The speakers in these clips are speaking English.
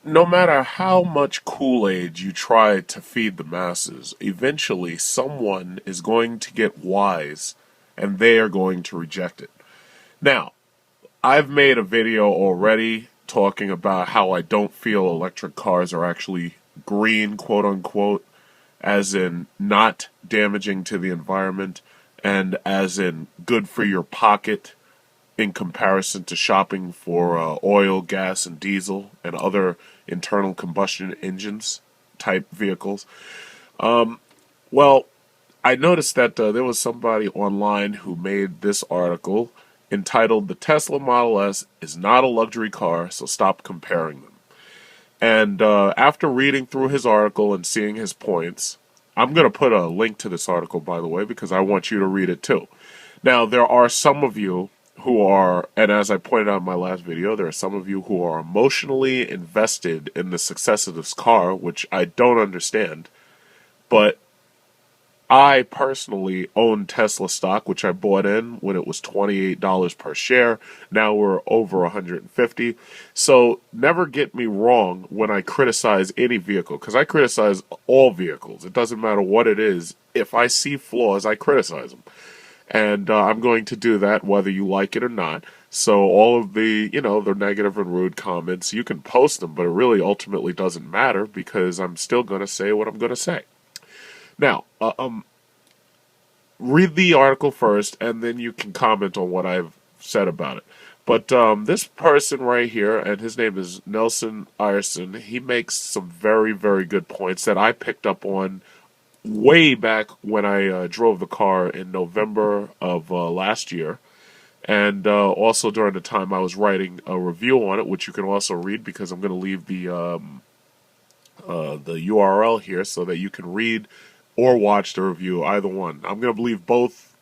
no matter how much Kool-Aid you try to feed the masses, eventually someone is going to get wise and they are going to reject it. Now, I've made a video already talking about how I don't feel electric cars are actually green, quote unquote, as in not damaging to the environment and as in good for your pocket in comparison to shopping for oil, gas, and diesel and other internal combustion engines type vehicles. Well, I noticed that there was somebody online who made this article entitled "The Tesla Model S is not a luxury car, so stop comparing them." And after reading through his article and seeing his points, I'm going to put a link to this article, by the way, because I want you to read it too. Now, there are some of you who are, and as I pointed out in my last video, there are some of you who are emotionally invested in the success of this car, which I don't understand. But I personally own Tesla stock, which I bought in when it was $28 per share. Now we're over $150. So never get me wrong when I criticize any vehicle, because I criticize all vehicles. It doesn't matter what it is. If I see flaws, I criticize them. And I'm going to do that whether you like it or not. So all of the, the negative and rude comments, you can post them, but it really ultimately doesn't matter because I'm still going to say what I'm going to say. Now, read the article first, and then you can comment on what I've said about it. But this person right here, and his name is Nelson Ierson, he makes some very, very good points that I picked up on way back when I drove the car in November of last year. And also during the time I was writing a review on it, which you can also read because I'm going to leave the URL here so that you can read or watch the review, either one. I'm going to leave both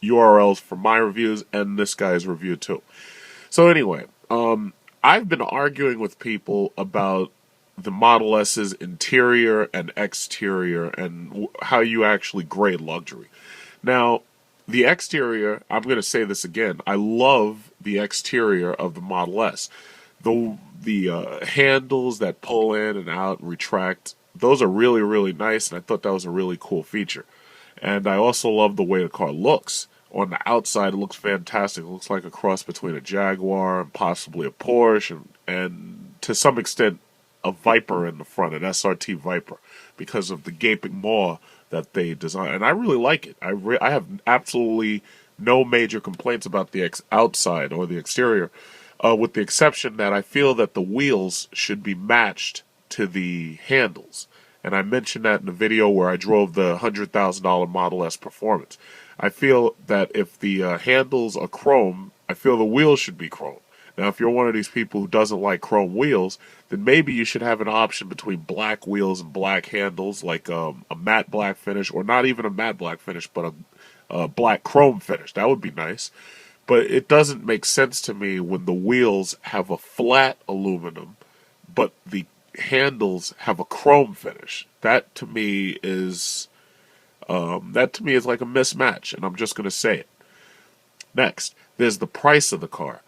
URLs for my reviews and this guy's review too. So anyway, I've been arguing with people about the Model S's interior and exterior and how you actually grade luxury. Now, the exterior, I'm going to say this again, I love the exterior of the Model S. The handles that pull in and out and retract, those are really, really nice, and I thought that was a really cool feature. And I also love the way the car looks. On the outside, it looks fantastic. It looks like a cross between a Jaguar and possibly a Porsche, and to some extent, a Viper in the front, an SRT Viper, because of the gaping maw that they design. And I really like it. I have absolutely no major complaints about the outside or the exterior, with the exception that I feel that the wheels should be matched to the handles. And I mentioned that in the video where I drove the $100,000 Model S Performance. I feel that if the handles are chrome, I feel the wheels should be chrome. Now, if you're one of these people who doesn't like chrome wheels, then maybe you should have an option between black wheels and black handles, like a matte black finish, or not even a matte black finish, but a black chrome finish. That would be nice. But it doesn't make sense to me when the wheels have a flat aluminum, but the handles have a chrome finish. That to me is like a mismatch, and I'm just going to say it. Next, there's the price of the car.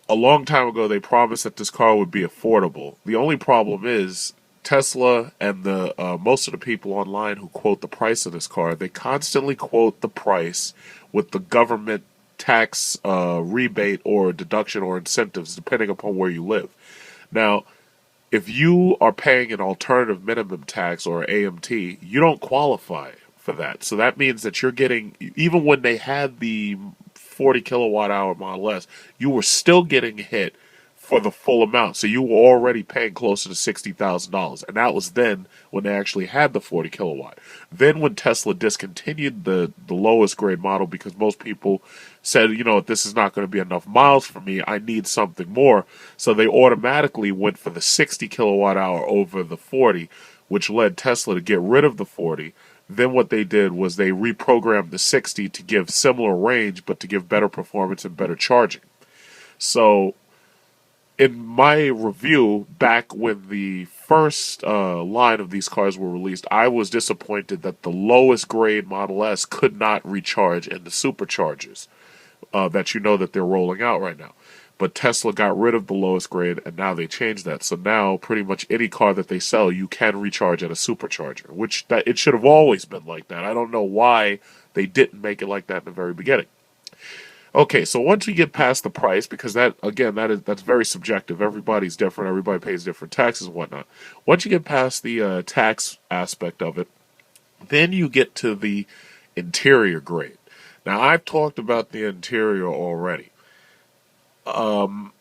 A long time ago, they promised that this car would be affordable. The only problem is Tesla and the most of the people online who quote the price of this car, they constantly quote the price with the government tax rebate or deduction or incentives, depending upon where you live. Now, if you are paying an alternative minimum tax or AMT, you don't qualify for that. So that means that you're getting, even when they had the 40 kilowatt hour Model S, you were still getting hit for the full amount. So you were already paying closer to $60,000. And that was then when they actually had the 40 kilowatt. Then when Tesla discontinued the lowest grade model because most people said, this is not going to be enough miles for me, I need something more. So they automatically went for the 60 kilowatt hour over the 40, which led Tesla to get rid of the 40. Then what they did was they reprogrammed the 60 to give similar range, but to give better performance and better charging. So in my review, back when the first line of these cars were released, I was disappointed that the lowest grade Model S could not recharge in the superchargers that that they're rolling out right now. But Tesla got rid of the lowest grade, and now they changed that. So now, pretty much any car that they sell, you can recharge at a supercharger, which that it should have always been like that. I don't know why they didn't make it like that in the very beginning. Okay, so once we get past the price, because that again, that's very subjective. Everybody's different. Everybody pays different taxes and whatnot. Once you get past the tax aspect of it, then you get to the interior grade. Now, I've talked about the interior already. The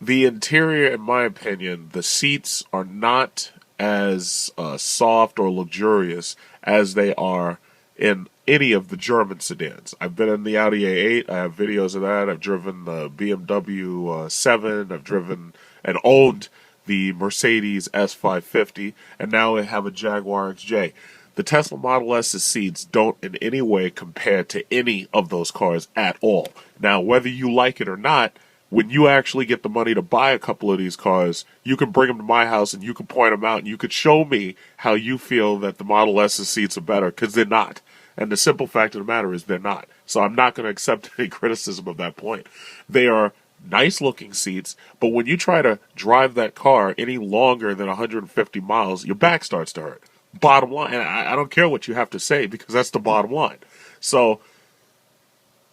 interior, in my opinion, the seats are not as soft or luxurious as they are in any of the German sedans. I've been in the Audi A8. I have videos of that. I've driven the BMW 7. I've driven and owned the Mercedes S550. And now I have a Jaguar XJ. The Tesla Model S's seats don't in any way compare to any of those cars at all. Now, whether you like it or not, when you actually get the money to buy a couple of these cars, you can bring them to my house and you can point them out and you could show me how you feel that the Model S's seats are better, because they're not. And the simple fact of the matter is they're not. So I'm not going to accept any criticism of that point. They are nice looking seats, but when you try to drive that car any longer than 150 miles, your back starts to hurt. Bottom line, and I don't care what you have to say, because that's the bottom line. So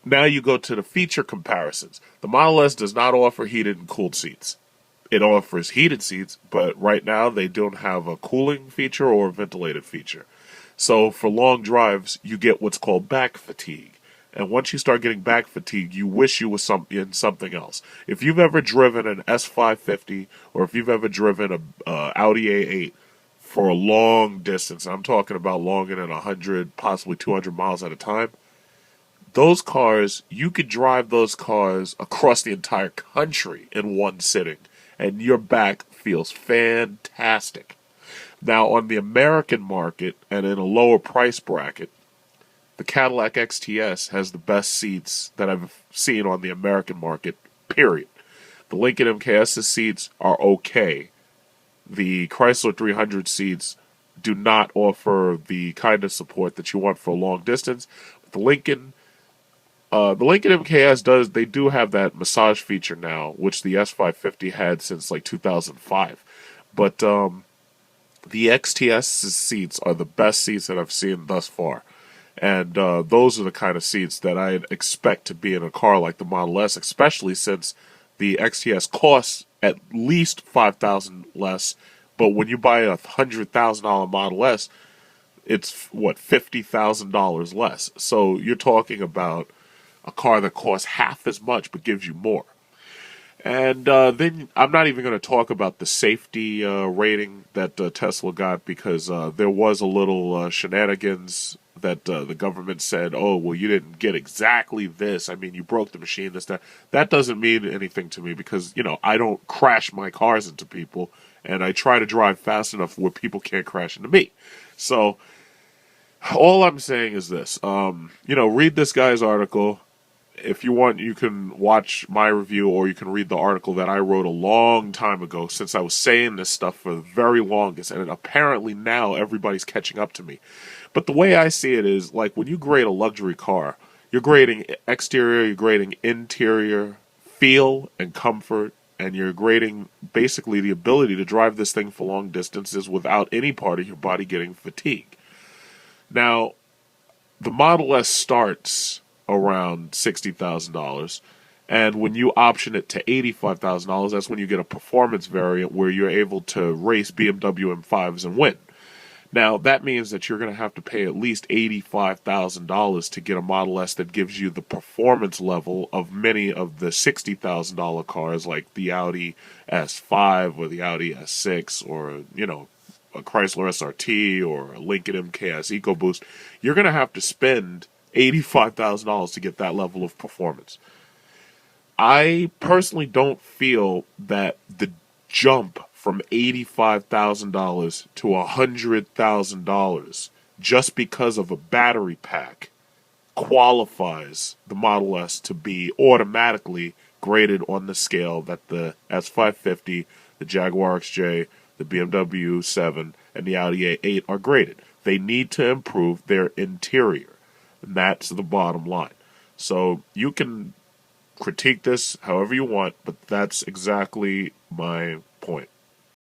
now you go to the feature comparisons. The Model S does not offer heated and cooled seats. It offers heated seats, but right now they don't have a cooling feature or a ventilated feature. So for long drives, you get what's called back fatigue. And once you start getting back fatigue, you wish you was in something else. If you've ever driven an S550, or if you've ever driven a Audi A8 for a long distance, I'm talking about longer than 100, possibly 200 miles at a time, those cars, you could drive those cars across the entire country in one sitting, and your back feels fantastic. Now, on the American market and in a lower price bracket, the Cadillac XTS has the best seats that I've seen on the American market, period. The Lincoln MKS's seats are okay. The Chrysler 300 seats do not offer the kind of support that you want for a long distance. The Lincoln MKS does. They do have that massage feature now, which the S550 had since like 2005. But the XTS's seats are the best seats that I've seen thus far. And those are the kind of seats that I'd expect to be in a car like the Model S, especially since the XTS costs at least $5,000 less. But when you buy a $100,000 Model S, it's, $50,000 less. So you're talking about a car that costs half as much but gives you more. And then I'm not even going to talk about the safety rating that Tesla got, because there was a little shenanigans that the government said, oh, well, you didn't get exactly this. I mean, you broke the machine, this, that. That doesn't mean anything to me, because, I don't crash my cars into people, and I try to drive fast enough where people can't crash into me. So all I'm saying is this, read this guy's article. If you want, you can watch my review, or you can read the article that I wrote a long time ago, since I was saying this stuff for the very longest, and apparently now everybody's catching up to me. But the way I see it is, like, when you grade a luxury car, you're grading exterior, you're grading interior, feel and comfort, and you're grading basically the ability to drive this thing for long distances without any part of your body getting fatigued. Now, the Model S starts around $60,000, and when you option it to $85,000, that's when you get a performance variant where you're able to race BMW M5s and win. Now, that means that you're going to have to pay at least $85,000 to get a Model S that gives you the performance level of many of the $60,000 cars, like the Audi S5 or the Audi S6, or, a Chrysler SRT or a Lincoln MKS EcoBoost. You're going to have to spend $85,000 to get that level of performance. I personally don't feel that the jump from $85,000 to $100,000 just because of a battery pack qualifies the Model S to be automatically graded on the scale that the S550, the Jaguar XJ, the BMW 7, and the Audi A8 are graded. They need to improve their interior. And that's the bottom line. So you can critique this however you want, but that's exactly my point.